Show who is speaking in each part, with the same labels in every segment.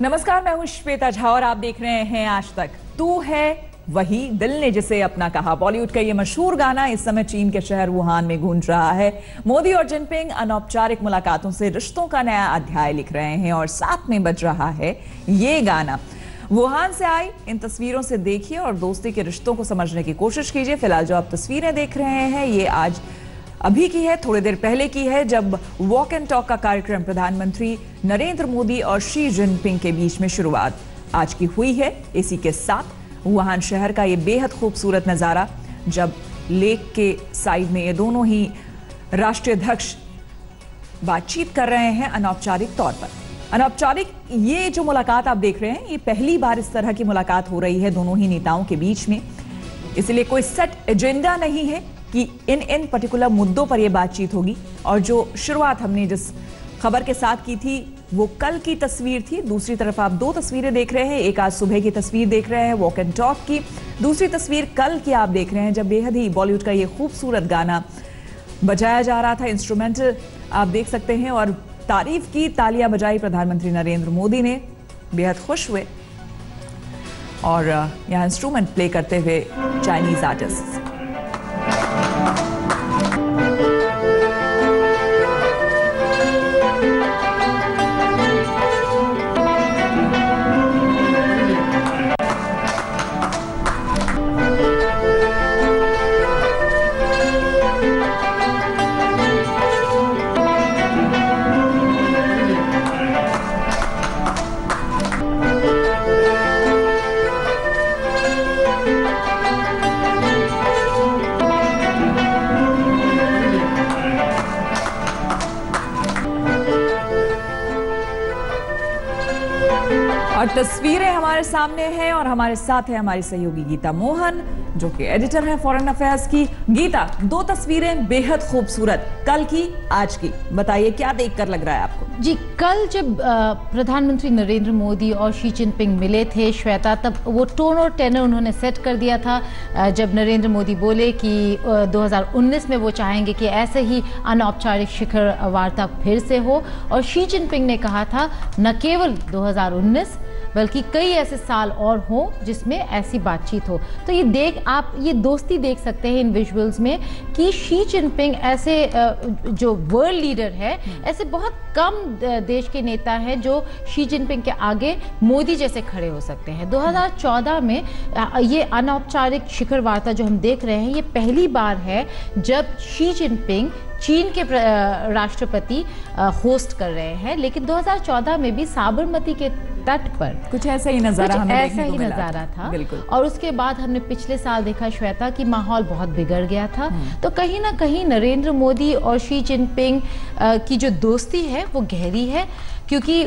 Speaker 1: नमस्कार, मैं हूं श्वेता झा और आप देख रहे हैं आज तक। तू है वही दिल ने जिसे अपना कहा। बॉलीवुड का ये मशहूर गाना इस समय चीन के शहर वुहान में गूंज रहा है। मोदी और जिनपिंग अनौपचारिक मुलाकातों से रिश्तों का नया अध्याय लिख रहे हैं और साथ में बज रहा है ये गाना। वुहान से आई इन तस्वीरों से देखिए और दोस्ती के रिश्तों को समझने की कोशिश कीजिए। फिलहाल जो आप तस्वीरें देख रहे हैं ये आज अभी की है, थोड़ी देर पहले की है, जब वॉक एंड टॉक का कार्यक्रम प्रधानमंत्री नरेंद्र मोदी और शी जिनपिंग के बीच में शुरुआत आज की हुई है। इसी के साथ वुहान शहर का ये बेहद खूबसूरत नज़ारा, जब लेक के साइड में ये दोनों ही राष्ट्रीय अध्यक्ष बातचीत कर रहे हैं अनौपचारिक तौर पर। अनौपचारिक ये जो मुलाकात आप देख रहे हैं, ये पहली बार इस तरह की मुलाकात हो रही है दोनों ही नेताओं के बीच में। इसलिए कोई सेट एजेंडा नहीं है कि इन पर्टिकुलर मुद्दों पर यह बातचीत होगी। और जो शुरुआत हमने जिस खबर के साथ की थी वो कल की तस्वीर थी। दूसरी तरफ आप दो तस्वीरें देख रहे हैं, एक आज सुबह की तस्वीर देख रहे हैं वॉक एंड टॉक की, दूसरी तस्वीर कल की आप देख रहे हैं जब बेहद ही बॉलीवुड का ये खूबसूरत गाना बजाया जा रहा था। इंस्ट्रूमेंटल आप देख सकते हैं और तारीफ की, तालियां बजाई प्रधानमंत्री नरेंद्र मोदी ने, बेहद खुश हुए और यहाँ इंस्ट्रूमेंट प्ले करते हुए चाइनीज आर्टिस्ट। और तस्वीरें हमारे सामने हैं और हमारे साथ है हमारी सहयोगी गीता मोहन जो कि एडिटर है फॉरेन अफेयर्स की। गीता, दो तस्वीरें बेहद खूबसूरत, कल की आज की, बताइए क्या देखकर लग रहा है आपको?
Speaker 2: जी, कल जब प्रधानमंत्री नरेंद्र मोदी और शी जिनपिंग मिले थे श्वेता, तब वो टोन और टेनर उन्होंने सेट कर दिया था। जब नरेंद्र मोदी बोले कि 2019 में वो चाहेंगे कि ऐसे ही अनौपचारिक शिखर वार्ता फिर से हो, और शी जिनपिंग ने कहा था न केवल 2019 बल्कि कई ऐसे साल और हों जिसमें ऐसी बातचीत हो। तो आप ये दोस्ती देख सकते हैं इन विजुअल्स में कि शी जिनपिंग ऐसे जो वर्ल्ड लीडर है, ऐसे बहुत कम देश के नेता हैं जो शी जिनपिंग के आगे मोदी जैसे खड़े हो सकते हैं। 2014 में ये अनौपचारिक शिखर वार्ता जो हम देख रहे हैं, ये पहली बार है जब शी जिनपिंग चीन के राष्ट्रपति होस्ट कर रहे हैं। लेकिन 2014 में भी साबरमती के तट पर
Speaker 1: कुछ ऐसा ही नजारा
Speaker 2: था। बिल्कुल। और उसके बाद हमने पिछले साल देखा श्वेता कि माहौल बहुत बिगड़ गया था। तो कहीं ना कहीं नरेंद्र मोदी और शी जिनपिंग की जो दोस्ती है वो गहरी है, क्योंकि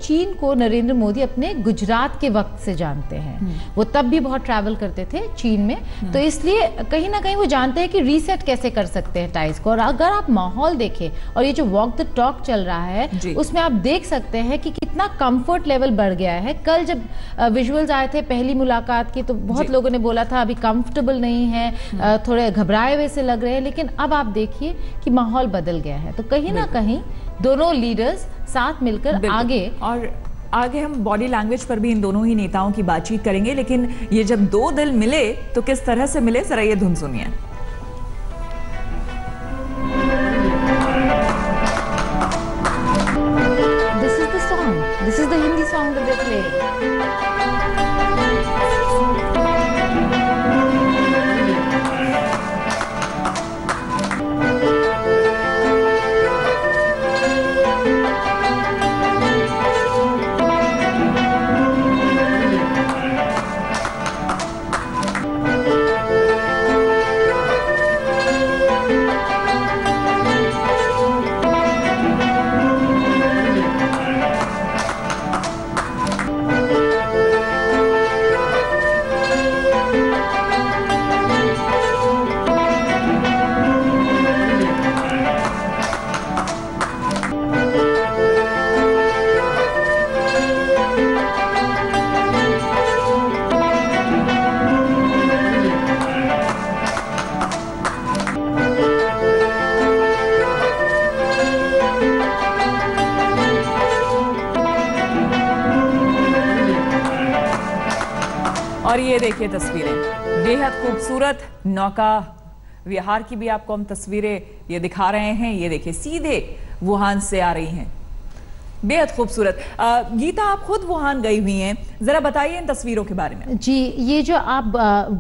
Speaker 2: चीन को नरेंद्र मोदी अपने गुजरात के वक्त से जानते हैं। वो तब भी बहुत ट्रैवल करते थे चीन में, तो इसलिए कहीं ना कहीं वो जानते हैं कि रीसेट कैसे कर सकते हैं टाइज को। और अगर आप माहौल देखें और ये जो वॉक द टॉक चल रहा है उसमें आप देख सकते हैं कि कितना कंफर्ट लेवल बढ़ गया है। कल जब विजुअल्स आए थे पहली मुलाकात की तो बहुत लोगों ने बोला था अभी कंफर्टेबल नहीं है, थोड़े घबराए हुए से लग रहे हैं, लेकिन अब आप देखिए कि माहौल बदल गया है। तो कहीं ना कहीं दोनों लीडर्स साथ मिलकर
Speaker 1: आगे हम बॉडी लैंग्वेज पर भी इन दोनों ही नेताओं की बातचीत करेंगे। लेकिन ये जब दो दिल मिले तो किस तरह से मिले, जरा ये धुन सुनिए।
Speaker 2: This is the Hindi song that they play.
Speaker 1: और ये देखिए तस्वीरें बेहद खूबसूरत नौका विहार की भी आपको हम तस्वीरें ये दिखा रहे हैं। ये देखिए सीधे वुहान से आ रही हैं, बेहद खूबसूरत। गीता, आप खुद वुहान गई हुई हैं, जरा बताइए इन तस्वीरों के बारे में।
Speaker 2: जी, ये जो आप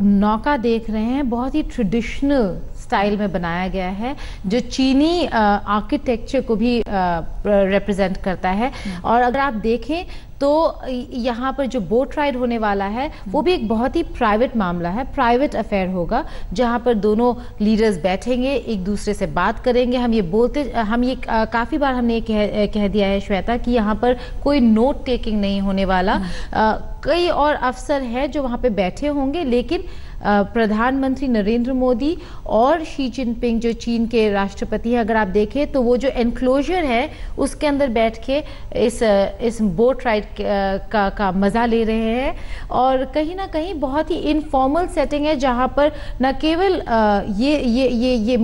Speaker 2: नौका देख रहे हैं बहुत ही ट्रेडिशनल स्टाइल में बनाया गया है, जो चीनी आर्किटेक्चर को भी रिप्रेजेंट करता है। और अगर आप देखें तो यहाँ पर जो बोट राइड होने वाला है वो भी एक बहुत ही प्राइवेट मामला है, प्राइवेट अफेयर होगा, जहाँ पर दोनों लीडर्स बैठेंगे, एक दूसरे से बात करेंगे। हम ये काफ़ी बार हमने कह दिया है श्वेता कि यहाँ पर कोई नोट टेकिंग नहीं होने वाला। कई और अफसर हैं जो वहाँ पे बैठे होंगे, लेकिन प्रधानमंत्री नरेंद्र मोदी और शी जिनपिंग जो चीन के राष्ट्रपति हैं, अगर आप देखें तो वो जो एनक्लोजर है उसके अंदर बैठ के इस बोट राइड का मज़ा ले रहे हैं। और कहीं ना कहीं बहुत ही इनफॉर्मल सेटिंग है, जहाँ पर न केवल ये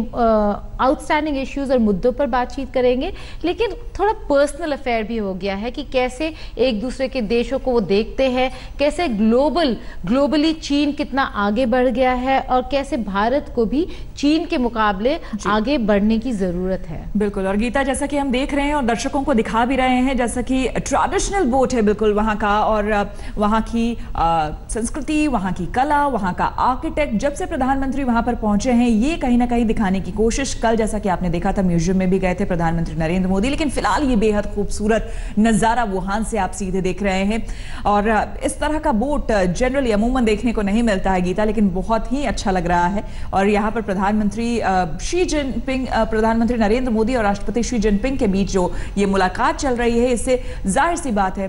Speaker 2: आउटस्टैंडिंग इश्यूज और मुद्दों पर बातचीत करेंगे, लेकिन थोड़ा पर्सनल अफेयर भी हो गया है कि कैसे एक दूसरे के देशों को वो देखते हैं, कैसे ग्लोबली चीन कितना आगे बढ़ गया है और कैसे भारत को भी चीन के मुकाबले आगे बढ़ने की जरूरत है।
Speaker 1: बिल्कुल। और गीता, जैसा कि हम देख रहे हैं और दर्शकों को दिखा भी रहे हैं, जैसा कि ट्रेडिशनल बोट है बिल्कुल वहां का, और वहां की संस्कृति, वहां की कला, वहां का आर्किटेक्ट, जब से प्रधानमंत्री वहां पर पहुंचे हैं ये कहीं ना कहीं दिखाने की कोशिश, कल जैसा कि आपने देखा था म्यूजियम में भी गए थे प्रधानमंत्री नरेंद्र मोदी, लेकिन फिलहाल ये बेहद खूबसूरत नजारा वुहान से आप सीधे देख रहे हैं। और इस तरह का बोट जनरली अमूमन देखने को नहीं मिलता है गीता, लेकिन बहुत ही अच्छा लग रहा है। और यहाँ पर प्रधानमंत्री शी जिनपिंग, प्रधानमंत्री नरेंद्र मोदी और राष्ट्रपति शी जिनपिंग के बीच जो ये मुलाकात चल रही है, इससे जाहिर सी बात है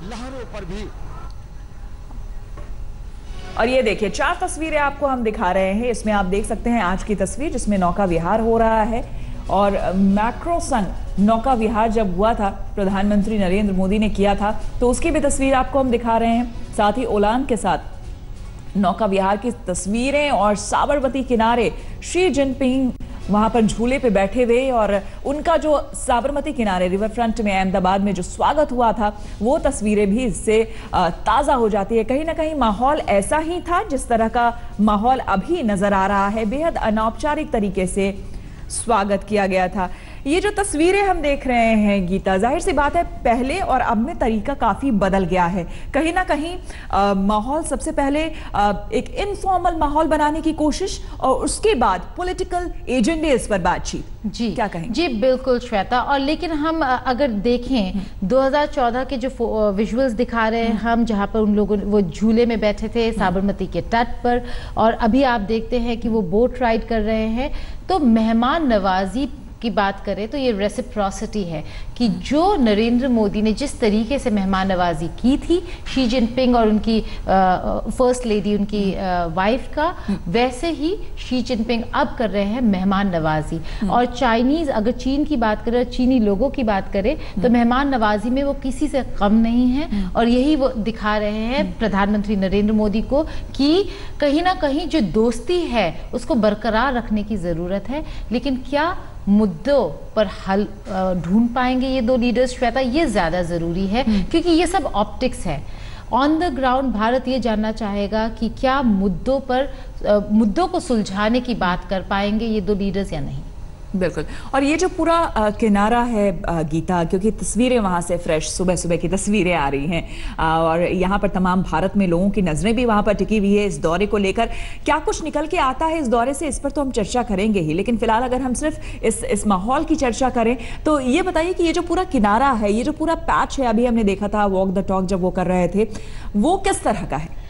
Speaker 3: लहरों पर भी।
Speaker 1: और ये देखिए 4 तस्वीरें आपको हम दिखा रहे हैं। इसमें आप देख सकते हैं आज की तस्वीर जिसमें नौका विहार हो रहा है, और मैक्रो सन नौका विहार जब हुआ था प्रधानमंत्री नरेंद्र मोदी ने किया था, तो उसकी भी तस्वीर आपको हम दिखा रहे हैं। साथ ही ओलान के साथ नौका विहार की तस्वीरें, और साबरमती किनारे शी जिनपिंग वहां पर झूले पे बैठे हुए, और उनका जो साबरमती किनारे रिवर फ्रंट में अहमदाबाद में जो स्वागत हुआ था वो तस्वीरें भी इससे ताज़ा हो जाती है। कहीं ना कहीं माहौल ऐसा ही था जिस तरह का माहौल अभी नजर आ रहा है। बेहद अनौपचारिक तरीके से स्वागत किया गया था। ये जो तस्वीरें हम देख रहे हैं गीता, जाहिर सी बात है पहले और अब में तरीका काफी बदल गया है। कहीं ना कहीं माहौल सबसे पहले एक इनफॉर्मल माहौल बनाने की कोशिश, और उसके बाद पॉलिटिकल एजेंडेस पर बातचीत।
Speaker 2: जी,
Speaker 1: क्या कहेंगे?
Speaker 2: जी बिल्कुल श्वेता। और लेकिन हम अगर देखें 2014 के जो विजुअल्स दिखा रहे हैं हम, जहां पर उन लोगों वो झूले में बैठे थे साबरमती के तट पर, और अभी आप देखते हैं कि वो बोट राइड कर रहे हैं, तो मेहमान नवाजी की बात करें तो ये रेसिप्रोसिटी है कि जो नरेंद्र मोदी ने जिस तरीके से मेहमान नवाजी की थी शी जिनपिंग और उनकी फर्स्ट लेडी, उनकी वाइफ का, वैसे ही शी जिनपिंग अब कर रहे हैं मेहमान नवाजी। और चाइनीज, अगर चीन की बात करें, चीनी लोगों की बात करें, तो मेहमान नवाजी में वो किसी से कम नहीं है। और यही वो दिखा रहे हैं प्रधानमंत्री नरेंद्र मोदी को कि कहीं ना कहीं जो दोस्ती है उसको बरकरार रखने की जरूरत है। लेकिन क्या मुद्दों पर हल ढूंढ पाएंगे ये दो लीडर्स श्वेता, ये ज्यादा जरूरी है, क्योंकि ये सब ऑप्टिक्स है। ऑन द ग्राउंड भारत ये जानना चाहेगा कि क्या मुद्दों को सुलझाने की बात कर पाएंगे ये दो लीडर्स या नहीं।
Speaker 1: बिल्कुल। और ये जो पूरा किनारा है गीता, क्योंकि तस्वीरें वहाँ से फ्रेश सुबह सुबह की तस्वीरें आ रही हैं, और यहाँ पर तमाम भारत में लोगों की नज़रें भी वहाँ पर टिकी हुई है इस दौरे को लेकर। क्या कुछ निकल के आता है इस दौरे से, इस पर तो हम चर्चा करेंगे ही, लेकिन फिलहाल अगर हम सिर्फ इस माहौल की चर्चा करें तो ये बताइए कि ये जो पूरा किनारा है, ये जो पूरा पैच है, अभी हमने देखा था वॉक द टॉक जब वो कर रहे थे, वो किस तरह का है?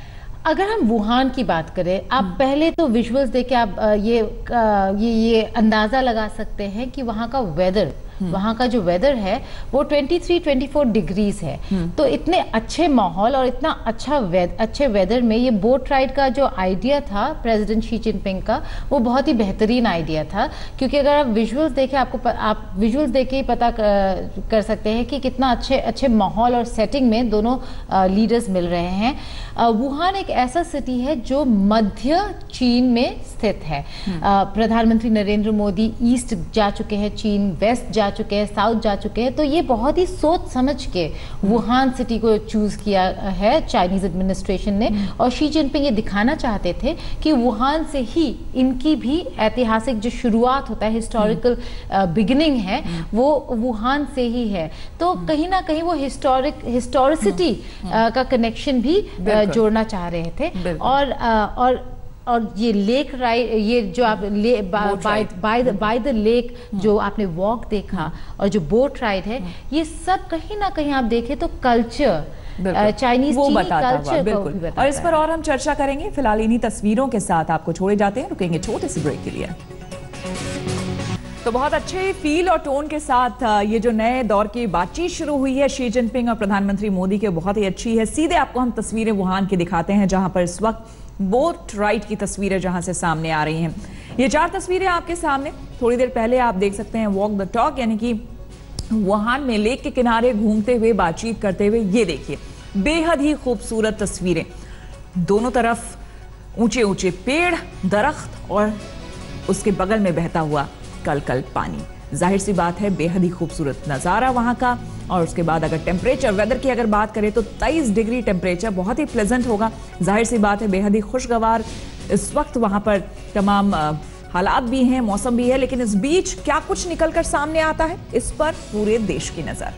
Speaker 2: अगर हम वुहान की बात करें, आप पहले तो विजुअल्स देख के आप ये अंदाजा लगा सकते हैं कि वहाँ का वेदर, वहाँ का जो वेदर है वो 23-24 डिग्रीज है। तो इतने अच्छे माहौल और इतना अच्छे वेदर में ये बोट राइड का जो आइडिया था प्रेसिडेंट शी जिनपिंग का, वो बहुत ही बेहतरीन आइडिया था। क्योंकि अगर आप विजुअल्स देखें, आप विजुअल्स देख के ही पता कर सकते हैं कि कितना अच्छे माहौल और सेटिंग में दोनों लीडर्स मिल रहे हैं। वुहान एक ऐसा सिटी है जो मध्य चीन में स्थित है। प्रधानमंत्री नरेंद्र मोदी ईस्ट जा चुके हैं चीन, वेस्ट जा चुके हैं, साउथ जा चुके हैं, तो ये बहुत ही सोच समझ के वुहान सिटी को चूज किया है चाइनीज एडमिनिस्ट्रेशन ने। और शी जिनपिंग ये दिखाना चाहते थे कि वुहान से ही इनकी भी ऐतिहासिक जो शुरुआत होता है, हिस्टोरिकल बिगिनिंग है, वो वुहान से ही है। तो कहीं ना कहीं वो हिस्टोरिसिटी का कनेक्शन भी जोड़ना चाह रहे थे। और ये लेक राइड, ये जो आप बाय द लेक जो आपने वॉक देखा और जो बोट राइड है, ये सब कहीं ना कहीं आप देखें तो कल्चर, चाइनीज कल्चर
Speaker 1: बिल्कुल। और इस पर और हम चर्चा करेंगे। फिलहाल इन्हीं तस्वीरों के साथ आपको छोड़े जाते हैं, रुकेंगे छोटे से ब्रेक के लिए। तो बहुत अच्छे फील और टोन के साथ ये जो नए दौर की बातचीत शुरू हुई है शी जिनपिंग और प्रधानमंत्री मोदी के, बहुत ही अच्छी है। सीधे आपको हम तस्वीरें वुहान की दिखाते हैं, जहां पर इस वक्त बोट राइड की तस्वीरें जहां से सामने आ रही हैं। ये 4 तस्वीरें आपके सामने। थोड़ी देर पहले आप देख सकते हैं वॉक द टॉक, यानी कि वुहान में लेक के किनारे घूमते हुए बातचीत करते हुए। ये देखिए बेहद ही खूबसूरत तस्वीरें, दोनों तरफ ऊंचे ऊंचे पेड़, दरख्त और उसके बगल में बहता हुआ कल पानी। जाहिर सी बात है बेहद ही खूबसूरत नज़ारा वहां का। और उसके बाद अगर टेम्परेचर, वेदर की अगर बात करें तो 23 डिग्री टेम्परेचर, बहुत ही प्लेजेंट होगा। जाहिर सी बात है बेहद ही खुशगवार इस वक्त वहां पर तमाम हालात भी हैं, मौसम भी है। लेकिन इस बीच क्या कुछ निकलकर सामने आता है, इस पर पूरे देश की नजर।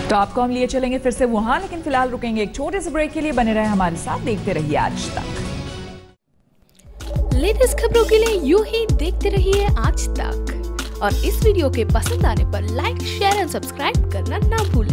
Speaker 1: तो आपको हम लिए चलेंगे फिर से वुहान, लेकिन फिलहाल रुकेंगे एक छोटे से ब्रेक के लिए। बने रहे हमारे साथ, देखते रहिए आज तक।
Speaker 4: लेटेस्ट खबरों के लिए यूं ही देखते रहिए आज तक, और इस वीडियो के पसंद आने पर लाइक, शेयर एंड सब्सक्राइब करना ना भूलें।